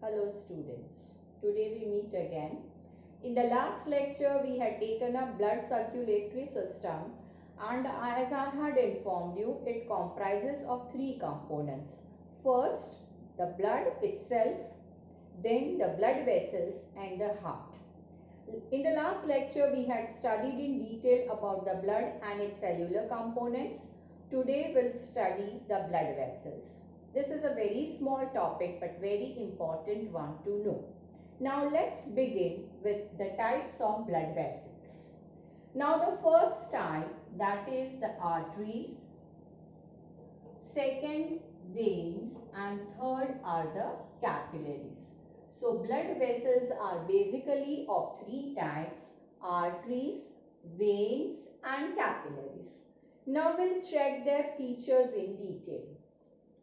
Hello students, today we meet again. In the last lecture we had taken up blood circulatory system, and as I had informed you, it comprises of three components. First, the blood itself, then the blood vessels and the heart. In the last lecture we had studied in detail about the blood and its cellular components. Today we'll study the blood vessels. This is a very small topic but very important one to know. Now let's begin with the types of blood vessels. Now the first type, that is the arteries, second veins, and third are the capillaries. So blood vessels are basically of three types: arteries, veins and capillaries. Now we'll check their features in detail.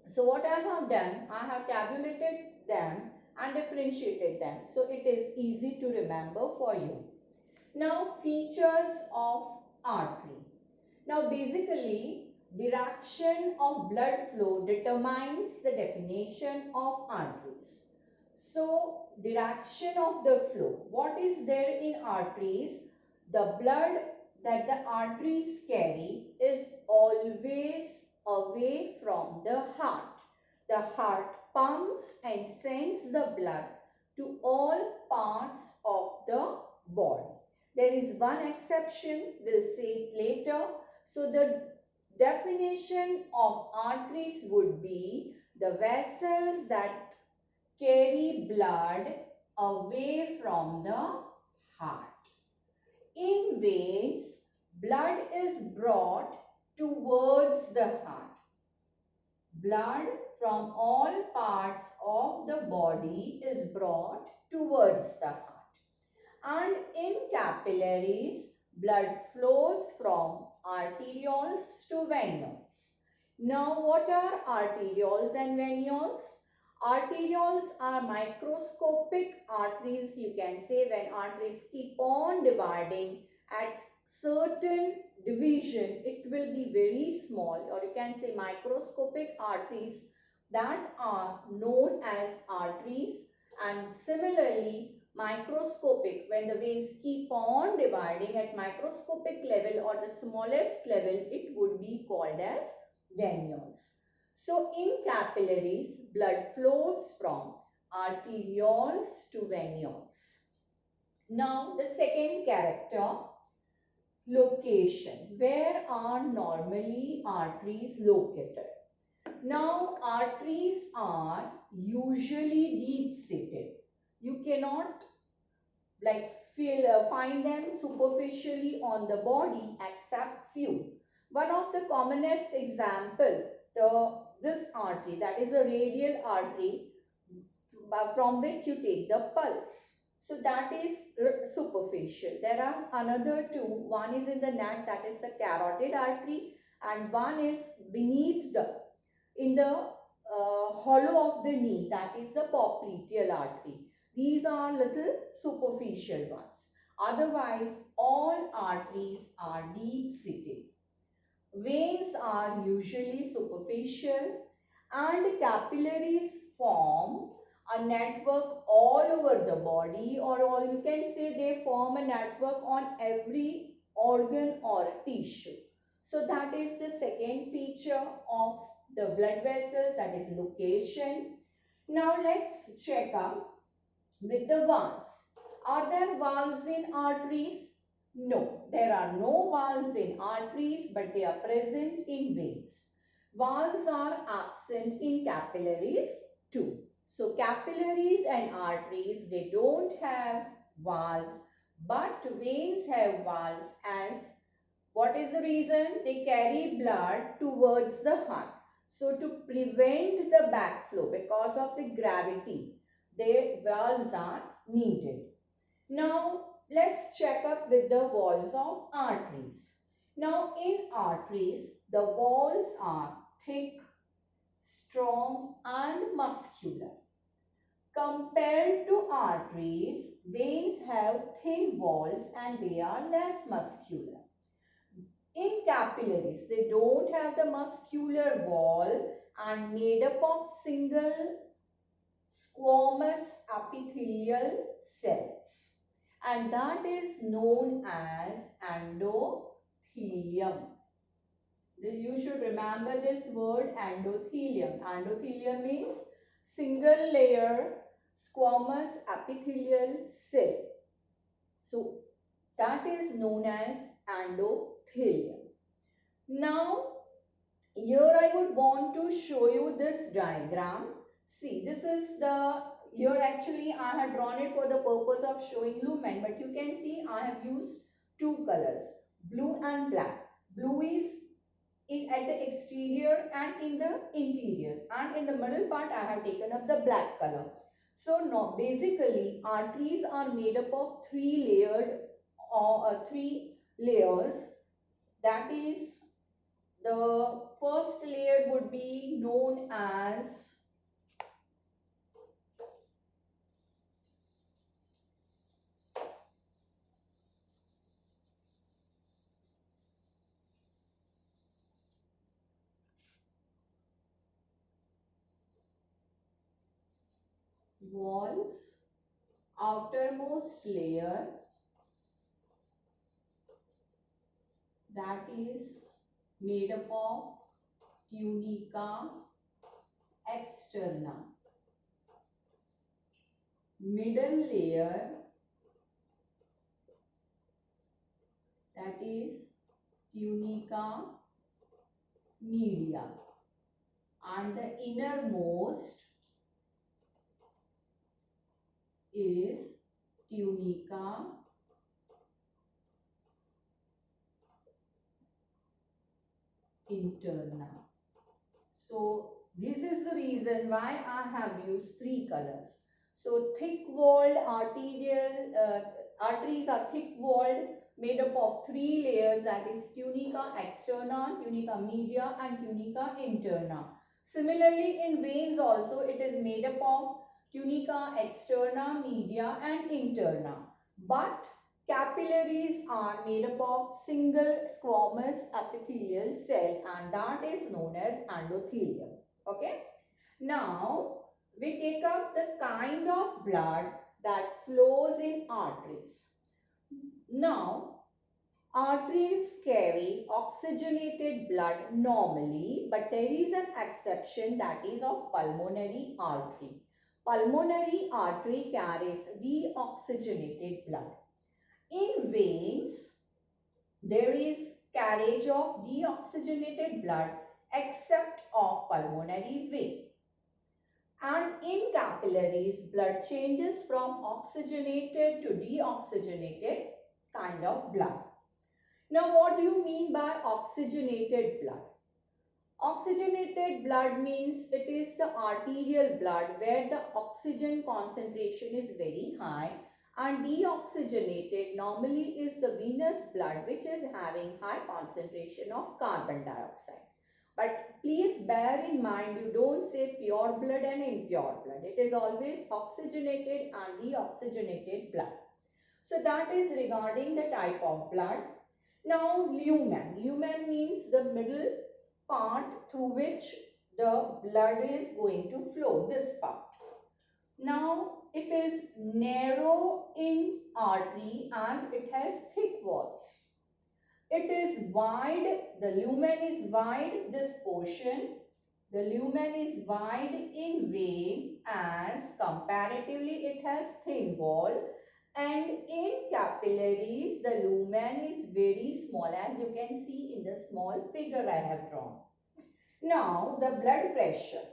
So what I have done, I have tabulated them and differentiated them, so it is easy to remember for you. Now features of artery. Now basically direction of blood flow determines the definition of arteries. So direction of the flow, what is there in arteries? The blood that the arteries carry is always away from the heart. The heart pumps and sends the blood to all parts of the body. There is one exception, we'll say it later. So the definition of arteries would be the vessels that carry blood away from the heart. In veins, blood is brought towards the heart. Blood from all parts of the body is brought towards the heart. And in capillaries, blood flows from arterioles to venules. Now, what are arterioles and venules? Arterioles are microscopic arteries, you can say, when arteries keep on dividing at certain division, it will be very small, or you can say microscopic arteries that are known as arteries. And similarly, microscopic, when the veins keep on dividing at microscopic level or the smallest level, it would be called as venules. So in capillaries, blood flows from arterioles to venules. Now the second character, location. Where are normally arteries located? Now arteries are usually deep seated. You cannot find them superficially on the body except few. One of the commonest example, this artery, that is a radial artery from which you take the pulse. So that is superficial. There are another two. One is in the neck, that is the carotid artery, and one is beneath in the hollow of the knee, that is the popliteal artery. These are little superficial ones. Otherwise, all arteries are deep seated. Veins are usually superficial, and capillaries form a network all over the body, or you can say they form a network on every organ or tissue. So that is the second feature of the blood vessels, that is location. Now let's check up with the valves. Are there valves in arteries? No, there are no valves in arteries, but they are present in veins. Valves are absent in capillaries too. So capillaries and arteries, they don't have valves, but veins have valves. As what is the reason? They carry blood towards the heart. So to prevent the backflow because of the gravity, the valves are needed. Now let's check up with the walls of arteries. Now in arteries, the walls are thick, strong and muscular. Compared to arteries, veins have thin walls and they are less muscular. In capillaries, they don't have the muscular wall and made up of single squamous epithelial cells, and that is known as endothelium. You should remember this word endothelium. Endothelium means single layer squamous epithelial cell. So that is known as endothelium. Now here I would want to show you this diagram. See, this is the, here actually I have drawn it for the purpose of showing lumen, but you can see I have used two colors, blue and black. Blue is at the exterior and in the interior, and in the middle part I have taken up the black color. So now basically arteries are made up of three layers. That is, the first layer would be known as walls, outermost layer, that is made up of tunica externa. Middle layer, that is tunica media, and the innermost is tunica interna. So this is the reason why I have used three colors. So thick walled arteries are thick walled, made up of three layers, that is tunica externa, tunica media and tunica interna. Similarly in veins also it is made up of tunica externa, media and interna. But capillaries are made up of single squamous epithelial cell, and that is known as endothelium. Okay. Now we take up the kind of blood that flows in arteries. Now arteries carry oxygenated blood normally, but there is an exception, that is of pulmonary artery. Pulmonary artery carries deoxygenated blood. In veins, there is carriage of deoxygenated blood except of pulmonary vein. And in capillaries, blood changes from oxygenated to deoxygenated kind of blood. Now, what do you mean by oxygenated blood? Oxygenated blood means it is the arterial blood where the oxygen concentration is very high, and deoxygenated normally is the venous blood which is having high concentration of carbon dioxide. But please bear in mind, you don't say pure blood and impure blood. It is always oxygenated and deoxygenated blood. So that is regarding the type of blood. Now lumen. Lumen means the middle part through which the blood is going to flow, this part. Now it is narrow in artery as it has thick walls. It is wide, the lumen is wide, this portion. The lumen is wide in vein as comparatively it has thin wall. And in capillaries, the lumen is very small, as you can see in the small figure I have drawn. Now, the blood pressure.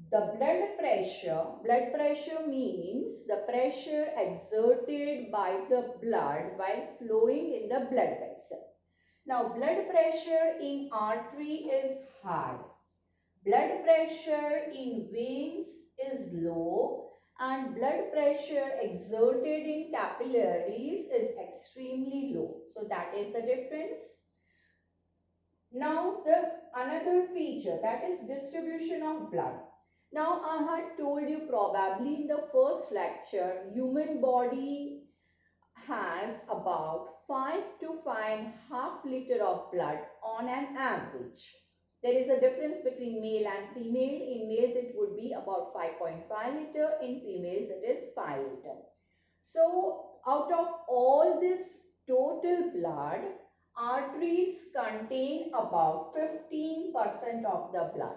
The blood pressure means the pressure exerted by the blood while flowing in the blood vessel. Now, blood pressure in artery is high. Blood pressure in veins is low, and blood pressure exerted in capillaries is extremely low. So that is the difference. Now the another feature, that is distribution of blood. Now I had told you probably in the first lecture, human body has about 5 to 5.5 liters of blood on an average. There is a difference between male and female. In males it would be about 5.5 liter. In females it is 5 liter. So out of all this total blood, arteries contain about 15% of the blood.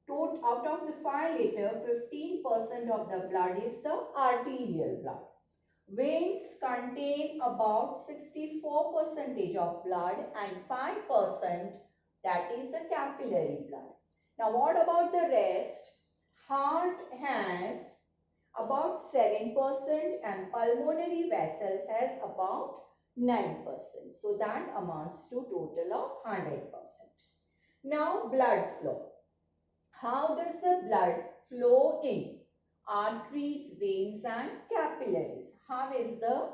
Out of the 5 liter, 15% of the blood is the arterial blood. Veins contain about 64% of blood and 5% that is the capillary blood. Now what about the rest? Heart has about 7% and pulmonary vessels has about 9%. So that amounts to total of 100%. Now blood flow. How does the blood flow in arteries, veins and capillaries? How is the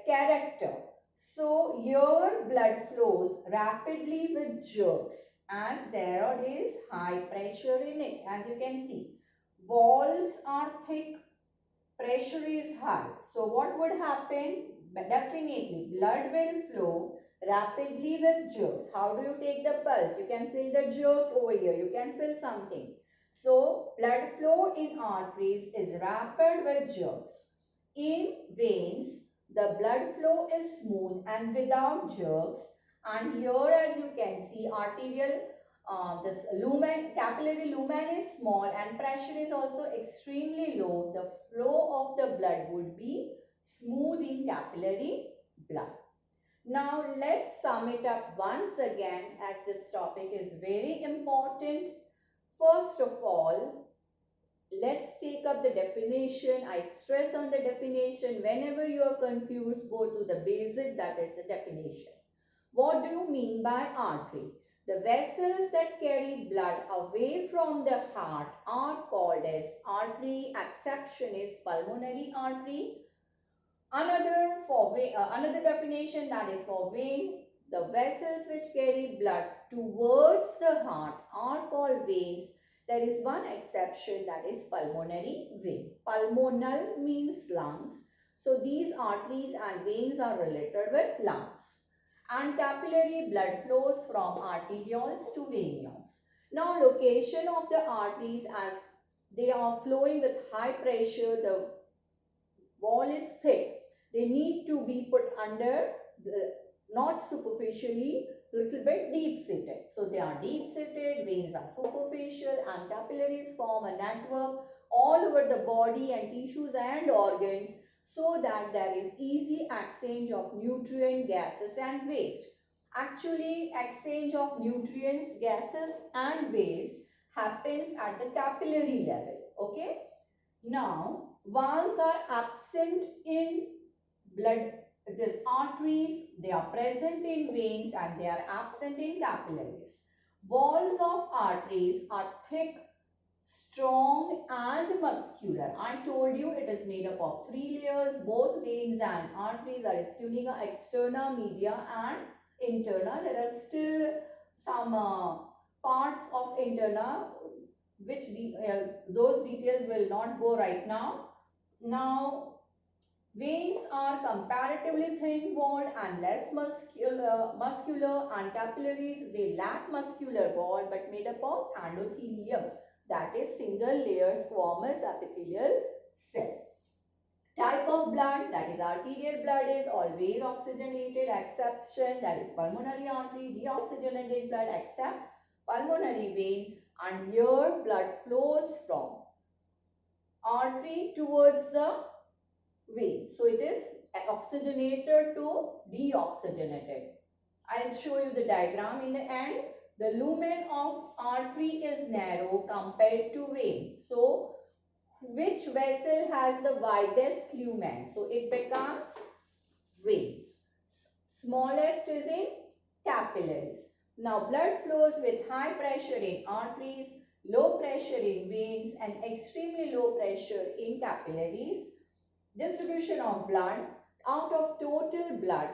character? So your blood flows rapidly with jerks as there is high pressure in it. As you can see, walls are thick, pressure is high. So what would happen? Definitely blood will flow rapidly with jerks. How do you take the pulse? You can feel the jerk over here. You can feel something. So blood flow in arteries is rapid with jerks. In veins, the blood flow is smooth and without jerks. And here, as you can see, arterial this lumen, capillary lumen is small and pressure is also extremely low. The flow of the blood would be smooth in capillary blood. Now let's sum it up once again, as this topic is very important. First of all, let's take up the definition. I stress on the definition. Whenever you are confused, go to the basic, that is the definition. What do you mean by artery? The vessels that carry blood away from the heart are called as artery. Exception is pulmonary artery. Another definition, that is for vein. The vessels which carry blood towards the heart are called veins. There is one exception, that is pulmonary vein. Pulmonal means lungs. So these arteries and veins are related with lungs. And capillary blood flows from arterioles to venules. Now location of the arteries, as they are flowing with high pressure, the wall is thick. They need to be put under, not superficially, little bit deep seated. So they are deep seated, veins are superficial and capillaries form a network all over the body and tissues and organs, so that there is easy exchange of nutrient, gases and waste. Actually, exchange of nutrients, gases and waste happens at the capillary level. Okay. Now, valves are absent in blood, these arteries, they are present in veins and they are absent in capillaries. Walls of arteries are thick, strong and muscular. I told you it is made up of 3 layers. Both veins and arteries are externa, media and interna. There are still some parts of interna which those details will not go right now. Now, veins are comparatively thin-walled and less muscular, and capillaries, they lack muscular wall but made up of endothelium, that is single layer squamous epithelial cell. Type of blood, that is arterial blood, is always oxygenated. Exception, that is pulmonary artery, deoxygenated blood, except pulmonary vein. And here blood flows from artery towards the vein. So it is oxygenated to deoxygenated. I'll show you the diagram in the end. The lumen of artery is narrow compared to vein. So which vessel has the widest lumen? So it becomes veins. Smallest is in capillaries. Now blood flows with high pressure in arteries, low pressure in veins and extremely low pressure in capillaries. Distribution of blood. Out of total blood,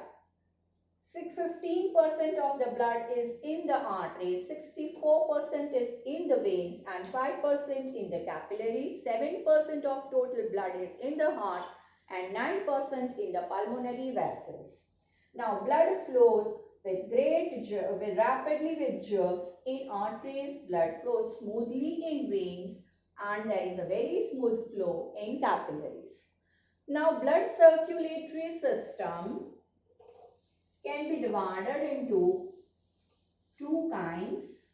15% of the blood is in the arteries, 64% is in the veins and 5% in the capillaries. 7% of total blood is in the heart and 9% in the pulmonary vessels. Now blood flows with jerks in arteries, blood flows smoothly in veins, and there is a very smooth flow in capillaries. Now, blood circulatory system can be divided into two kinds,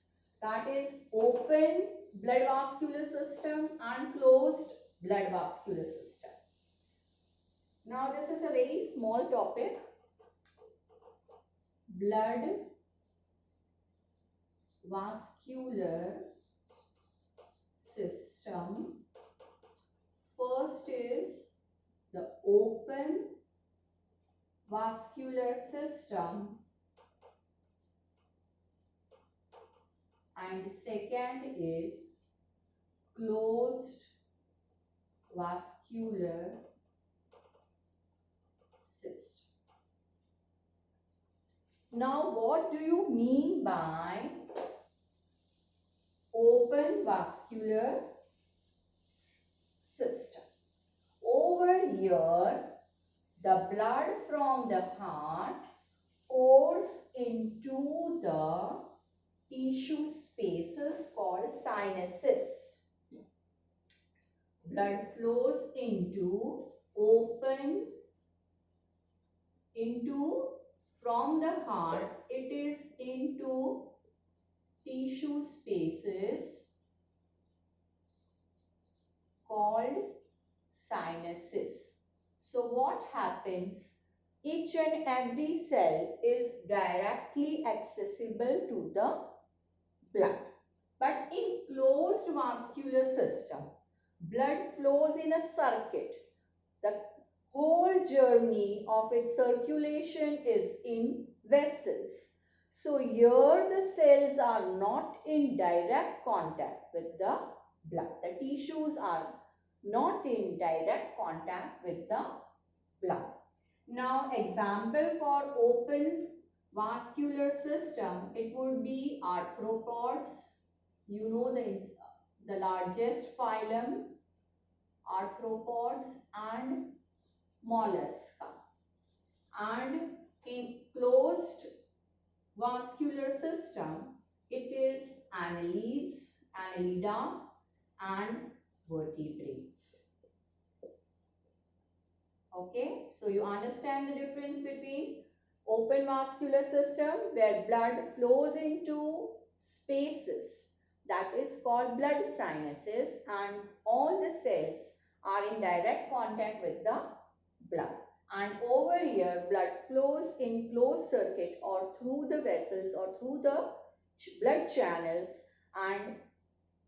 that is open blood vascular system and closed blood vascular system. Now, this is a very small topic. Blood vascular system. First is the open vascular system, and second is closed vascular system. Now, what do you mean by open vascular system? Over here, the blood from the heart pours into the tissue spaces called sinuses. Blood flows from the heart, it is into tissue spaces called sinuses. So what happens? Each and every cell is directly accessible to the blood. But in closed vascular system, blood flows in a circuit. The whole journey of its circulation is in vessels. So here the cells are not in direct contact with the blood. The tissues are not in direct contact with the blood. Now, example for open vascular system, it would be arthropods. You know the largest phylum, arthropods, and mollusca. And in closed vascular system, it is annelids, annelida, and vertebrates. Okay, so you understand the difference between open vascular system where blood flows into spaces, that is called blood sinuses, and all the cells are in direct contact with the blood. And over here, blood flows in closed circuit or through the vessels or through the blood channels, and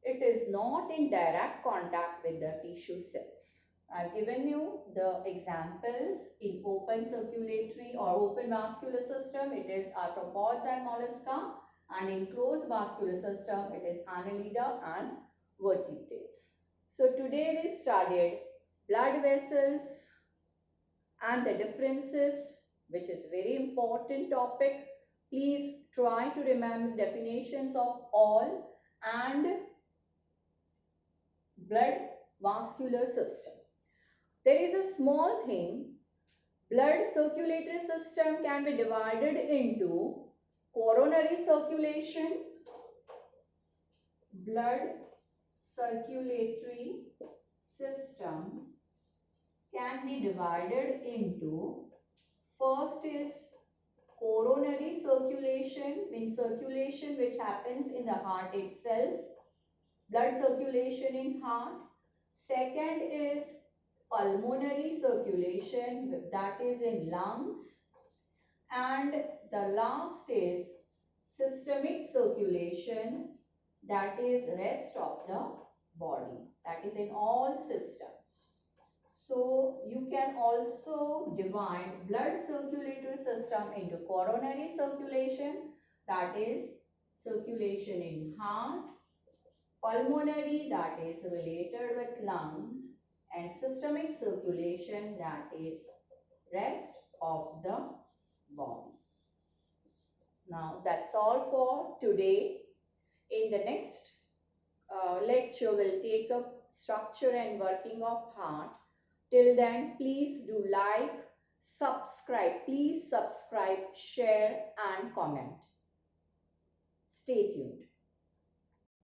it is not in direct contact with the tissue cells. I've given you the examples in open circulatory or open vascular system. It is arthropods and mollusca, and in closed vascular system, it is annelida and vertebrates. So today we studied blood vessels and the differences, which is very important topic. Please try to remember definitions of all and blood vascular system. There is a small thing. Blood circulatory system can be divided into coronary circulation, blood circulatory system can be divided into, first is coronary circulation, means circulation which happens in the heart itself, blood circulation in heart. Second is pulmonary circulation, that is in lungs. And the last is systemic circulation, that is rest of the body, that is in all systems. So you can also divide blood circulatory system into coronary circulation, that is circulation in heart, pulmonary, that is related with lungs, and systemic circulation, that is rest of the body. Now that's all for today. In the next lecture, we'll take up structure and working of heart. Till then, please do like, Subscribe. Please subscribe, share and comment. Stay tuned.